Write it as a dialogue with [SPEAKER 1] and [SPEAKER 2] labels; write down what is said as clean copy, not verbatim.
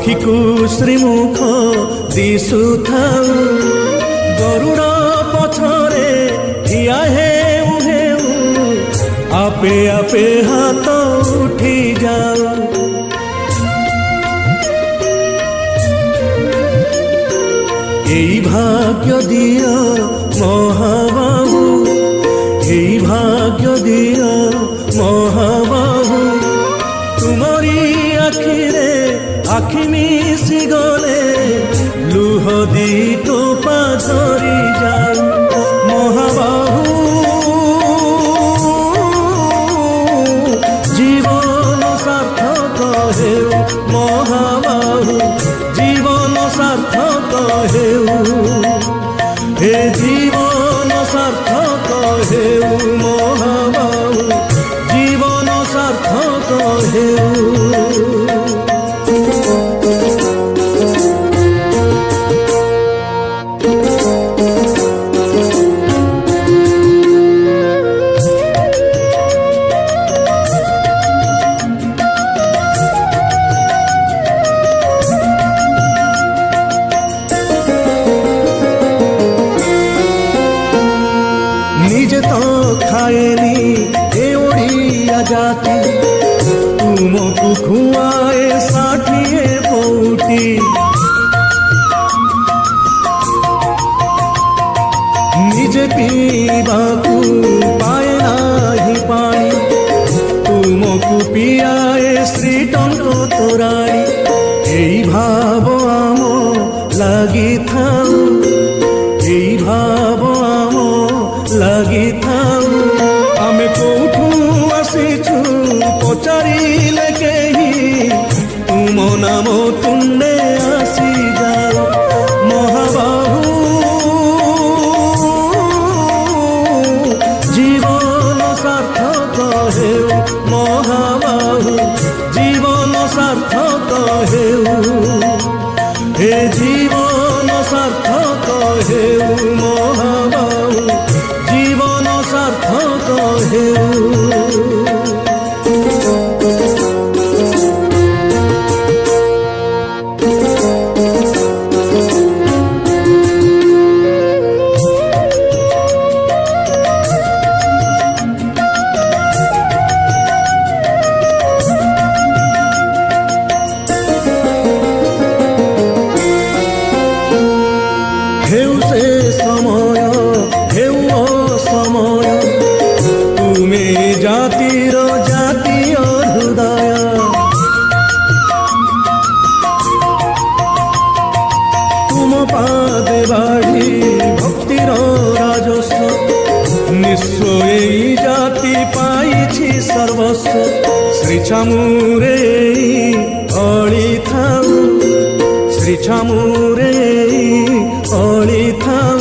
[SPEAKER 1] ଆଖିକୁ ଶ୍ରୀମୁଖ ଦିଶୁଥାଉ ଗରୁଡ଼ ପଛରେ ଠିଆ ହେଉ ହେଉ ଆପେ ଆପେ ହାତ ଉଠି ଯାଉ। এই ভাগ্য দিও মহাবাহু, এই ভাগ্য দিও মহাবাহু, তুমরি আখিরে আখি মিশি গলে লুহ দি টোপা ঝরি যাও। মহাবাহু জীবন সার্থক হেউ, মহাবাহু জীবন সার্থক হেউ, হে জীবন সার্থক হেউ মহাবাহু জীবন সার্থক হেউ। নিজে তো খায়েনি এ ওড়িয়া জাতি, তুমকু খুয়ায়ে ষাঠিয়ে পৌটি। নিজে পিবাকু পায়ে নাহি পানি, তুমকু পিয়ায়ে শ্রীটঙ্ক তোরাড়ি। এই ভাব আম লাগিথাউ, এই ভাব আম লাগিথাউ, আমি কোঠু আসিছু পচারিলে কেহি তুম নাম তুণ্ডে আসি যাও। মহাবাহু জীবন সার্থক হেউ, মহাবাহু জীবন সার্থক হেউ, হে জীবন সার্থক হেউ মহাবাহু জীবন সার্থক হেউ। হেউ সে সময় হেউ অসময়, তুমি জাতির জাতীয় হৃদয়। তুম পাদে বাড়ি ভক্তির রাজস্ব, নিঃস্ব এই জাতি পাইছি সর্বস্ব। শ্রী ছামুরে অলি থাউ, শ্রী ছামুরে অলি থাউ,